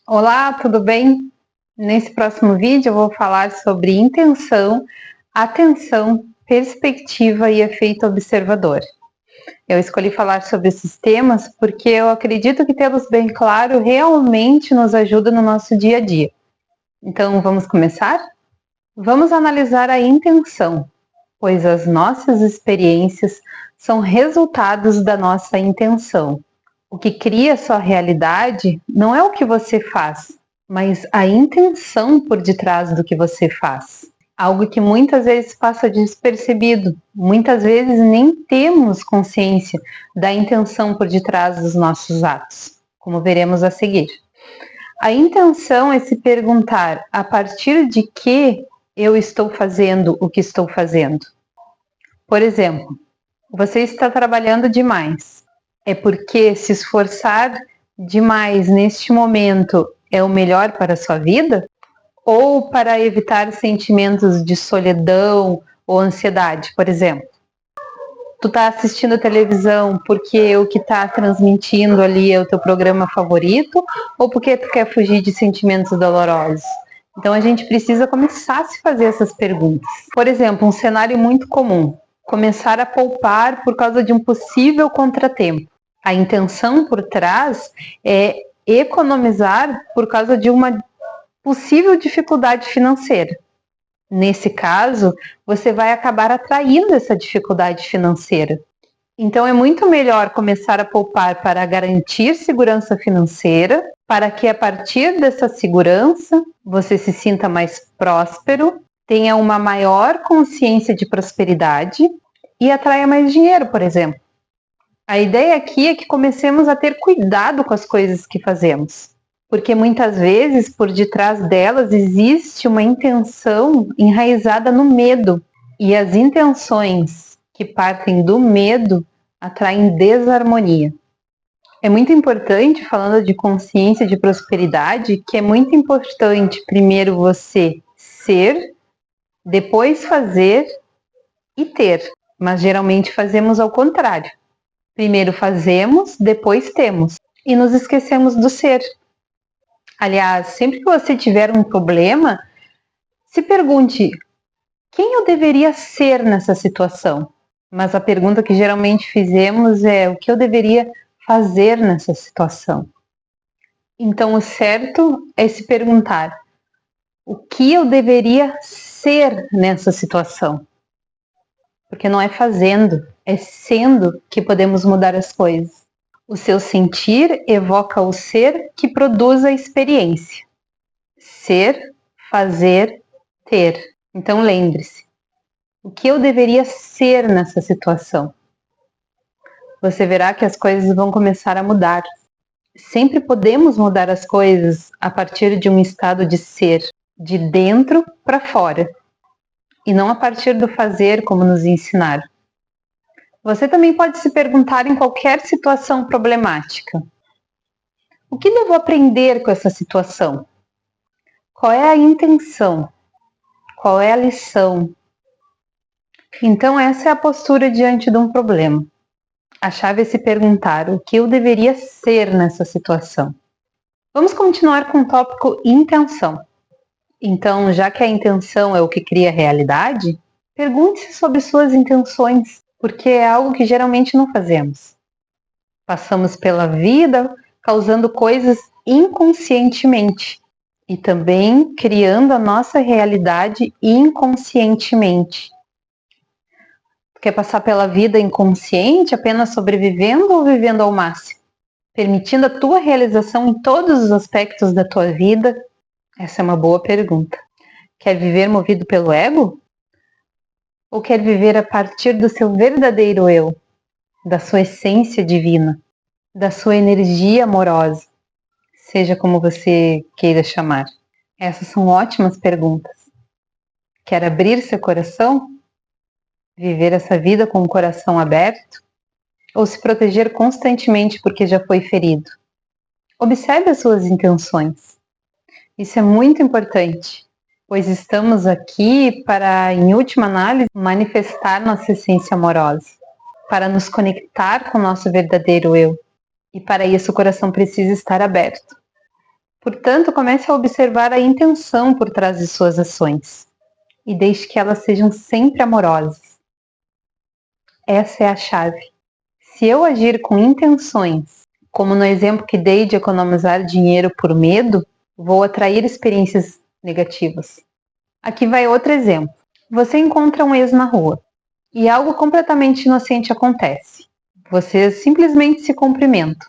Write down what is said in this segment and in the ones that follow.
Olá, tudo bem? Nesse próximo vídeo eu vou falar sobre intenção, atenção, perspectiva e efeito observador. Eu escolhi falar sobre esses temas porque eu acredito que tê-los bem claro realmente nos ajuda no nosso dia a dia. Então, vamos começar? Vamos analisar a intenção, pois as nossas experiências são resultados da nossa intenção. O que cria sua realidade não é o que você faz, mas a intenção por detrás do que você faz. Algo que muitas vezes passa despercebido, muitas vezes nem temos consciência da intenção por detrás dos nossos atos, como veremos a seguir. A intenção é se perguntar a partir de que eu estou fazendo o que estou fazendo. Por exemplo, você está trabalhando demais. É porque se esforçar demais neste momento é o melhor para a sua vida? Ou para evitar sentimentos de solidão ou ansiedade, por exemplo? Tu está assistindo a televisão porque o que está transmitindo ali é o teu programa favorito? Ou porque tu quer fugir de sentimentos dolorosos? Então a gente precisa começar a se fazer essas perguntas. Por exemplo, um cenário muito comum: começar a poupar por causa de um possível contratempo. A intenção por trás é economizar por causa de uma possível dificuldade financeira. Nesse caso, você vai acabar atraindo essa dificuldade financeira. Então, é muito melhor começar a poupar para garantir segurança financeira, para que a partir dessa segurança você se sinta mais próspero, tenha uma maior consciência de prosperidade e atraia mais dinheiro, por exemplo. A ideia aqui é que comecemos a ter cuidado com as coisas que fazemos, porque muitas vezes por detrás delas existe uma intenção enraizada no medo, e as intenções que partem do medo atraem desarmonia. É muito importante, falando de consciência de prosperidade, que é muito importante primeiro você ser, depois fazer e ter, mas geralmente fazemos ao contrário. Primeiro fazemos, depois temos. E nos esquecemos do ser. Aliás, sempre que você tiver um problema, se pergunte: quem eu deveria ser nessa situação? Mas a pergunta que geralmente fizemos é: o que eu deveria fazer nessa situação? Então, o certo é se perguntar: o que eu deveria ser nessa situação? Porque não é fazendo, é sendo que podemos mudar as coisas. O seu sentir evoca o ser que produz a experiência. Ser, fazer, ter. Então lembre-se, o que eu deveria ser nessa situação? Você verá que as coisas vão começar a mudar. Sempre podemos mudar as coisas a partir de um estado de ser, de dentro para fora, e não a partir do fazer como nos ensinaram. Você também pode se perguntar em qualquer situação problemática: o que devo aprender com essa situação? Qual é a intenção? Qual é a lição? Então, essa é a postura diante de um problema. A chave é se perguntar o que eu deveria ser nessa situação. Vamos continuar com o tópico intenção. Então, já que a intenção é o que cria a realidade, pergunte-se sobre suas intenções, porque é algo que geralmente não fazemos. Passamos pela vida causando coisas inconscientemente e também criando a nossa realidade inconscientemente. Quer passar pela vida inconsciente, apenas sobrevivendo ou vivendo ao máximo? Permitindo a tua realização em todos os aspectos da tua vida? Essa é uma boa pergunta. Quer viver movido pelo ego? Ou quer viver a partir do seu verdadeiro eu, da sua essência divina, da sua energia amorosa, seja como você queira chamar? Essas são ótimas perguntas. Quer abrir seu coração? Viver essa vida com o coração aberto? Ou se proteger constantemente porque já foi ferido? Observe as suas intenções. Isso é muito importante, pois estamos aqui para, em última análise, manifestar nossa essência amorosa, para nos conectar com o nosso verdadeiro eu. E para isso o coração precisa estar aberto. Portanto, comece a observar a intenção por trás de suas ações e deixe que elas sejam sempre amorosas. Essa é a chave. Se eu agir com intenções, como no exemplo que dei de economizar dinheiro por medo, vou atrair experiências negativas. Aqui vai outro exemplo. Você encontra um ex na rua e algo completamente inocente acontece. Vocês simplesmente se cumprimentam,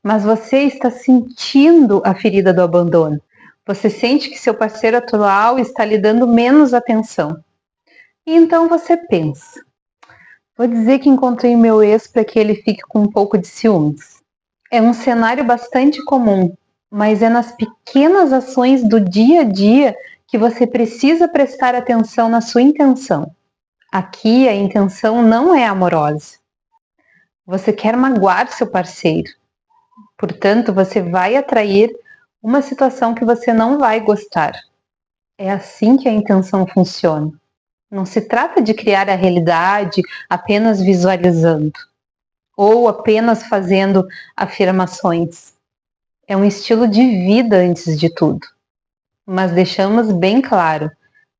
mas você está sentindo a ferida do abandono. Você sente que seu parceiro atual está lhe dando menos atenção. E então você pensa: vou dizer que encontrei meu ex para que ele fique com um pouco de ciúmes. É um cenário bastante comum, mas é nas pequenas ações do dia a dia que você precisa prestar atenção na sua intenção. Aqui a intenção não é amorosa. Você quer magoar seu parceiro. Portanto, você vai atrair uma situação que você não vai gostar. É assim que a intenção funciona. Não se trata de criar a realidade apenas visualizando ou apenas fazendo afirmações. É um estilo de vida antes de tudo. Mas deixamos bem claro,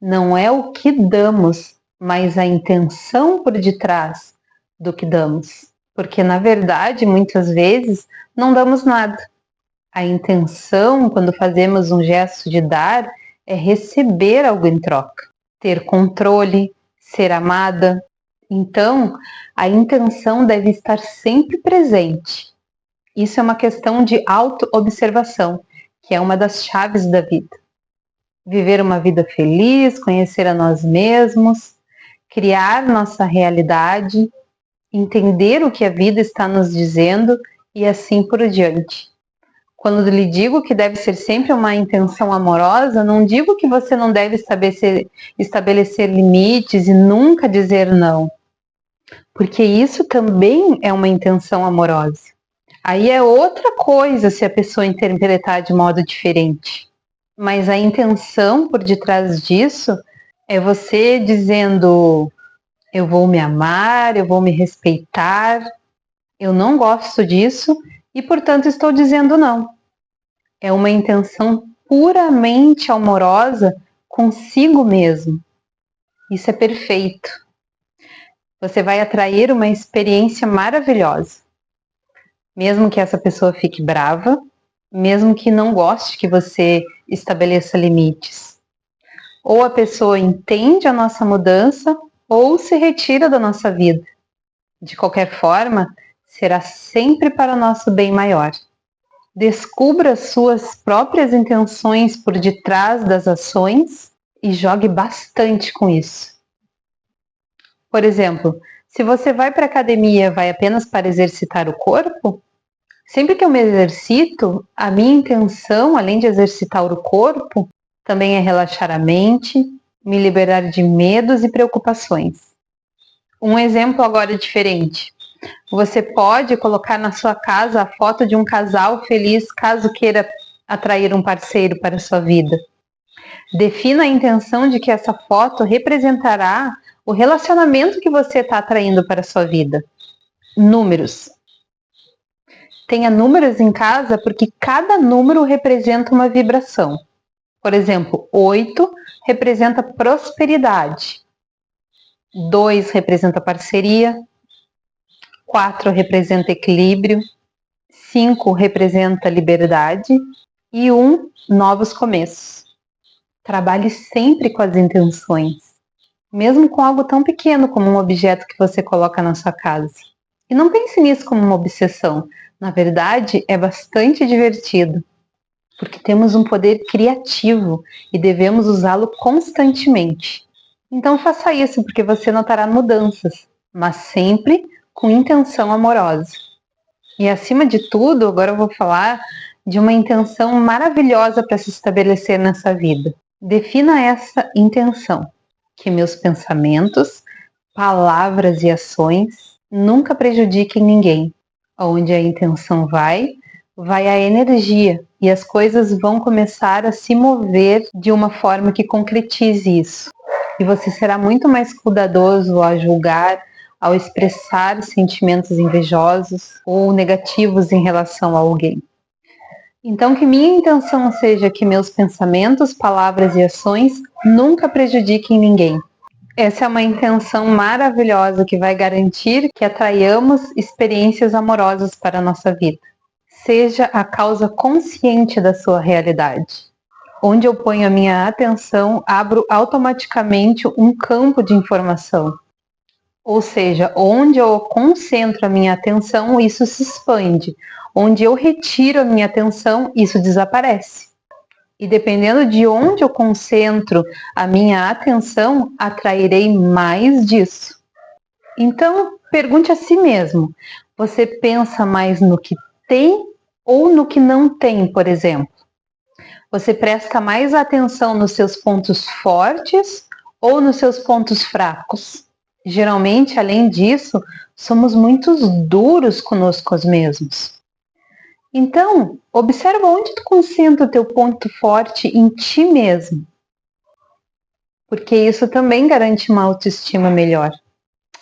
não é o que damos, mas a intenção por detrás do que damos. Porque, na verdade, muitas vezes, não damos nada. A intenção, quando fazemos um gesto de dar, é receber algo em troca. Ter controle, ser amada. Então, a intenção deve estar sempre presente. Isso é uma questão de auto-observação, que é uma das chaves da vida. Viver uma vida feliz, conhecer a nós mesmos, criar nossa realidade, entender o que a vida está nos dizendo e assim por diante. Quando lhe digo que deve ser sempre uma intenção amorosa, não digo que você não deve estabelecer limites e nunca dizer não, porque isso também é uma intenção amorosa. Aí é outra coisa se a pessoa interpretar de modo diferente. Mas a intenção por detrás disso é você dizendo: eu vou me amar, eu vou me respeitar, eu não gosto disso e, portanto, estou dizendo não. É uma intenção puramente amorosa consigo mesmo. Isso é perfeito. Você vai atrair uma experiência maravilhosa. Mesmo que essa pessoa fique brava, mesmo que não goste que você estabeleça limites. Ou a pessoa entende a nossa mudança, ou se retira da nossa vida. De qualquer forma, será sempre para o nosso bem maior. Descubra suas próprias intenções por detrás das ações e jogue bastante com isso. Por exemplo, se você vai para a academia, vai apenas para exercitar o corpo? Sempre que eu me exercito, a minha intenção, além de exercitar o corpo, também é relaxar a mente, me liberar de medos e preocupações. Um exemplo agora diferente. Você pode colocar na sua casa a foto de um casal feliz caso queira atrair um parceiro para a sua vida. Defina a intenção de que essa foto representará o relacionamento que você está atraindo para a sua vida. Números. Tenha números em casa porque cada número representa uma vibração. Por exemplo, 8 representa prosperidade, 2 representa parceria, 4 representa equilíbrio, 5 representa liberdade e 1, novos começos. Trabalhe sempre com as intenções, mesmo com algo tão pequeno como um objeto que você coloca na sua casa. E não pense nisso como uma obsessão. Na verdade, é bastante divertido, porque temos um poder criativo e devemos usá-lo constantemente. Então faça isso, porque você notará mudanças, mas sempre com intenção amorosa. E acima de tudo, agora eu vou falar de uma intenção maravilhosa para se estabelecer nessa vida. Defina essa intenção: que meus pensamentos, palavras e ações nunca prejudiquem ninguém. Onde a intenção vai a energia e as coisas vão começar a se mover de uma forma que concretize isso. E você será muito mais cuidadoso a julgar, ao expressar sentimentos invejosos ou negativos em relação a alguém. Então, que minha intenção seja que meus pensamentos, palavras e ações nunca prejudiquem ninguém. Essa é uma intenção maravilhosa que vai garantir que atraiamos experiências amorosas para a nossa vida. Seja a causa consciente da sua realidade. Onde eu ponho a minha atenção, abro automaticamente um campo de informação. Ou seja, onde eu concentro a minha atenção, isso se expande. Onde eu retiro a minha atenção, isso desaparece. E dependendo de onde eu concentro a minha atenção, atrairei mais disso. Então, pergunte a si mesmo: você pensa mais no que tem ou no que não tem, por exemplo? Você presta mais atenção nos seus pontos fortes ou nos seus pontos fracos? Geralmente, além disso, somos muito duros conosco mesmos. Então, observa onde tu concentra o teu ponto forte em ti mesmo. Porque isso também garante uma autoestima melhor.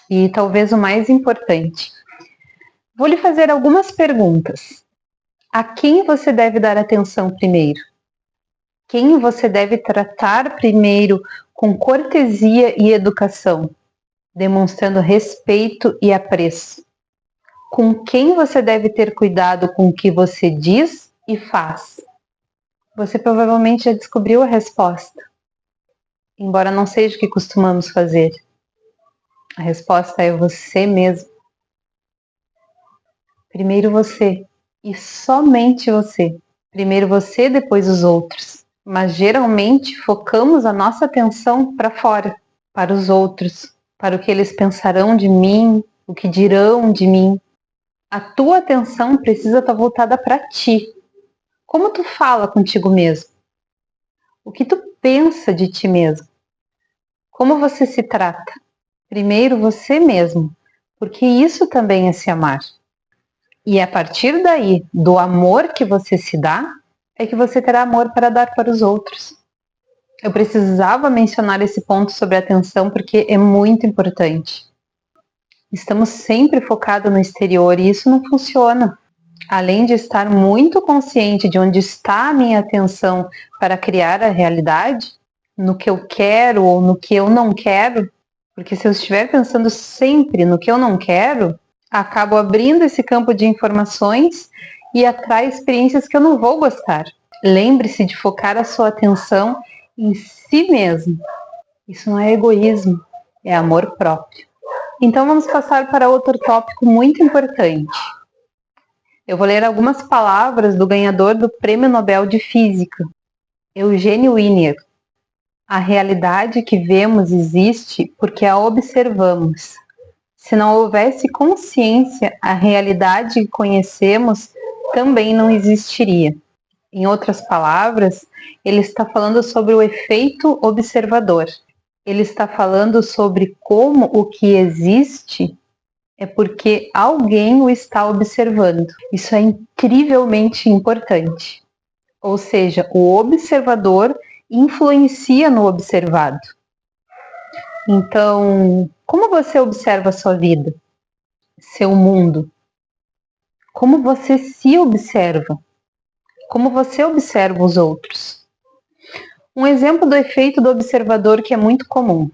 E talvez o mais importante. Vou lhe fazer algumas perguntas. A quem você deve dar atenção primeiro? Quem você deve tratar primeiro com cortesia e educação, demonstrando respeito e apreço? Com quem você deve ter cuidado com o que você diz e faz? Você provavelmente já descobriu a resposta, embora não seja o que costumamos fazer. A resposta é você mesmo. Primeiro você, e somente você. Primeiro você, depois os outros. Mas geralmente focamos a nossa atenção para fora, para os outros, para o que eles pensarão de mim, o que dirão de mim. A tua atenção precisa estar voltada para ti. Como tu fala contigo mesmo? O que tu pensa de ti mesmo? Como você se trata? Primeiro você mesmo, porque isso também é se amar. E a partir daí, do amor que você se dá, é que você terá amor para dar para os outros. Eu precisava mencionar esse ponto sobre a atenção porque é muito importante. Estamos sempre focados no exterior e isso não funciona. Além de estar muito consciente de onde está a minha atenção para criar a realidade, no que eu quero ou no que eu não quero, porque se eu estiver pensando sempre no que eu não quero, acabo abrindo esse campo de informações e atrai experiências que eu não vou gostar. Lembre-se de focar a sua atenção em si mesmo. Isso não é egoísmo, é amor próprio. Então vamos passar para outro tópico muito importante. Eu vou ler algumas palavras do ganhador do Prêmio Nobel de Física, Eugênio Wigner. A realidade que vemos existe porque a observamos. Se não houvesse consciência, a realidade que conhecemos também não existiria. Em outras palavras, ele está falando sobre o efeito observador. Ele está falando sobre como o que existe é porque alguém o está observando. Isso é incrivelmente importante. Ou seja, o observador influencia no observado. Então, como você observa a sua vida, seu mundo? Como você se observa? Como você observa os outros? Um exemplo do efeito do observador que é muito comum.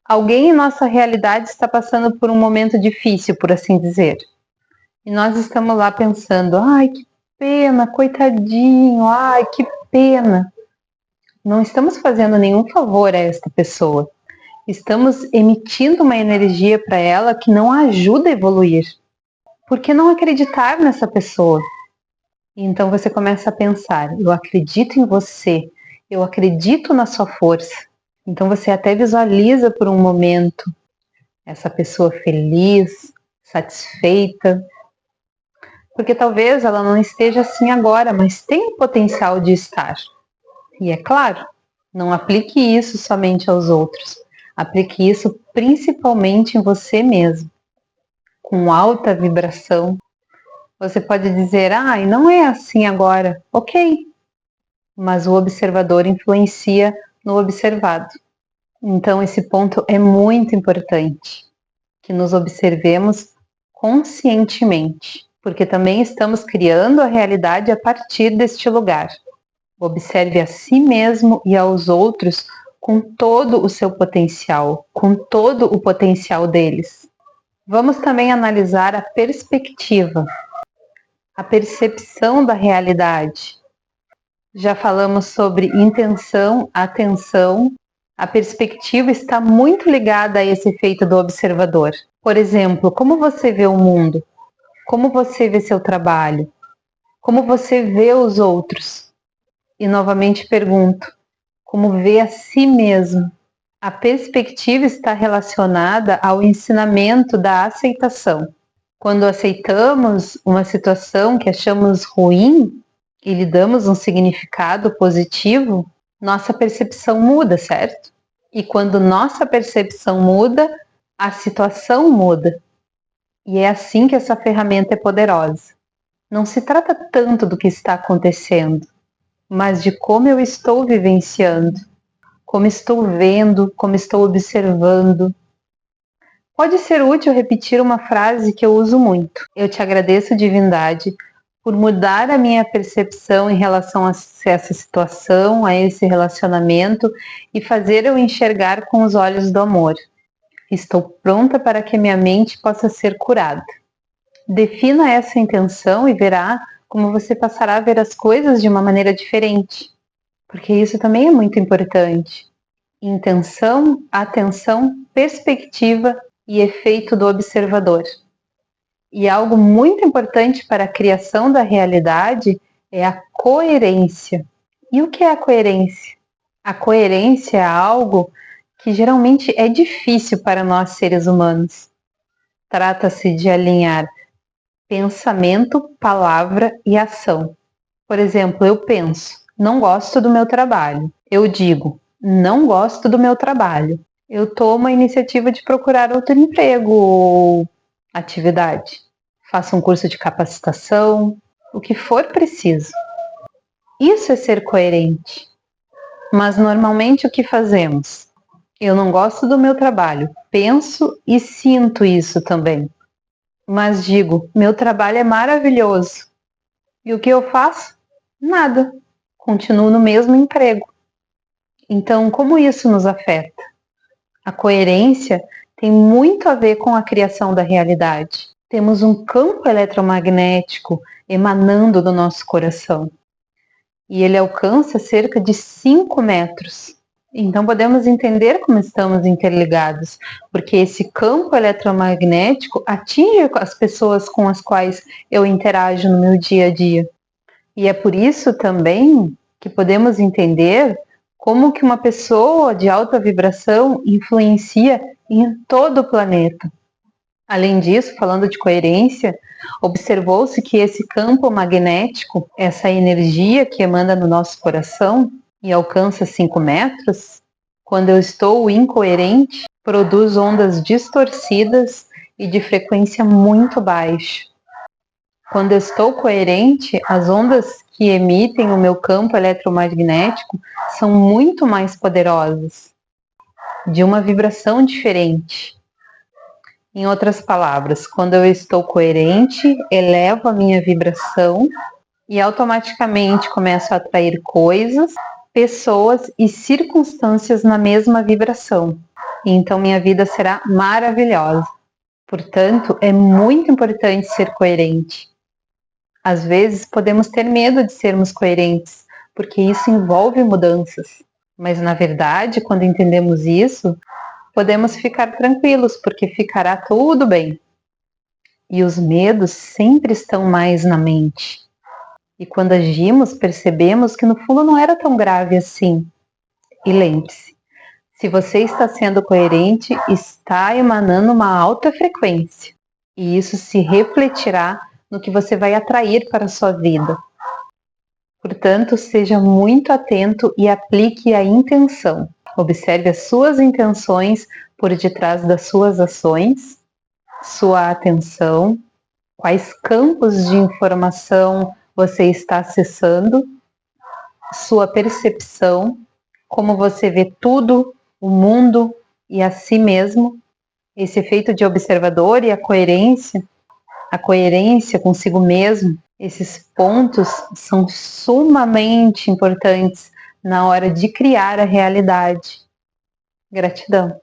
Alguém em nossa realidade está passando por um momento difícil, por assim dizer. E nós estamos lá pensando, ai, que pena, coitadinho, ai, que pena. Não estamos fazendo nenhum favor a esta pessoa. Estamos emitindo uma energia para ela que não a ajuda a evoluir. Por que não acreditar nessa pessoa? Então você começa a pensar, eu acredito em você, eu acredito na sua força. Então você até visualiza por um momento essa pessoa feliz, satisfeita, porque talvez ela não esteja assim agora, mas tem o potencial de estar. E é claro, não aplique isso somente aos outros, aplique isso principalmente em você mesmo, com alta vibração. Você pode dizer, não é assim agora, ok, mas o observador influencia no observado. Então esse ponto é muito importante, que nos observemos conscientemente. porque também estamos criando a realidade a partir deste lugar. Observe a si mesmo e aos outros com todo o seu potencial, com todo o potencial deles. Vamos também analisar a perspectiva, a percepção da realidade. Já falamos sobre intenção, atenção. A perspectiva está muito ligada a esse efeito do observador. Por exemplo, como você vê o mundo? Como você vê seu trabalho? Como você vê os outros? E novamente pergunto, como vê a si mesmo? A perspectiva está relacionada ao ensinamento da aceitação. Quando aceitamos uma situação que achamos ruim e lhe damos um significado positivo, nossa percepção muda, certo? E quando nossa percepção muda, a situação muda. E é assim que essa ferramenta é poderosa. Não se trata tanto do que está acontecendo, mas de como eu estou vivenciando, como estou vendo, como estou observando. Pode ser útil repetir uma frase que eu uso muito. Eu te agradeço, divindade, por mudar a minha percepção em relação a essa situação, a esse relacionamento e fazer eu enxergar com os olhos do amor. Estou pronta para que minha mente possa ser curada. Defina essa intenção e verá como você passará a ver as coisas de uma maneira diferente, porque isso também é muito importante. Intenção, atenção, perspectiva e efeito do observador. E algo muito importante para a criação da realidade é a coerência. E o que é a coerência? A coerência é algo que geralmente é difícil para nós seres humanos. Trata-se de alinhar pensamento, palavra e ação. Por exemplo, eu penso, não gosto do meu trabalho. Eu digo, não gosto do meu trabalho. Eu tomo a iniciativa de procurar outro emprego ou atividade. Faço um curso de capacitação, o que for preciso. Isso é ser coerente. Mas normalmente o que fazemos? Eu não gosto do meu trabalho. Penso e sinto isso também. Mas digo, meu trabalho é maravilhoso. E o que eu faço? Nada. Continuo no mesmo emprego. Então, como isso nos afeta? A coerência tem muito a ver com a criação da realidade. Temos um campo eletromagnético emanando do nosso coração. E ele alcança cerca de 5 metros. Então podemos entender como estamos interligados, porque esse campo eletromagnético atinge as pessoas com as quais eu interajo no meu dia a dia. E é por isso também que podemos entender como que uma pessoa de alta vibração influencia em todo o planeta. Além disso, falando de coerência, observou-se que esse campo magnético, essa energia que emana no nosso coração e alcança 5 metros, quando eu estou incoerente, produz ondas distorcidas e de frequência muito baixa. Quando eu estou coerente, as ondas que emitem o meu campo eletromagnético são muito mais poderosas, de uma vibração diferente. Em outras palavras, quando eu estou coerente, elevo a minha vibração e automaticamente começo a atrair coisas, pessoas e circunstâncias na mesma vibração. E então minha vida será maravilhosa. Portanto, é muito importante ser coerente. Às vezes podemos ter medo de sermos coerentes, porque isso envolve mudanças. Mas na verdade, quando entendemos isso, podemos ficar tranquilos, porque ficará tudo bem. E os medos sempre estão mais na mente. E quando agimos, percebemos que no fundo não era tão grave assim. E lembre-se, se você está sendo coerente, está emanando uma alta frequência. E isso se refletirá no que você vai atrair para a sua vida. Portanto, seja muito atento e aplique a intenção. Observe as suas intenções por detrás das suas ações, sua atenção, quais campos de informação você está acessando, sua percepção, como você vê tudo, o mundo e a si mesmo. Esse efeito de observador e a coerência a coerência consigo mesmo, esses pontos são sumamente importantes na hora de criar a realidade. Gratidão.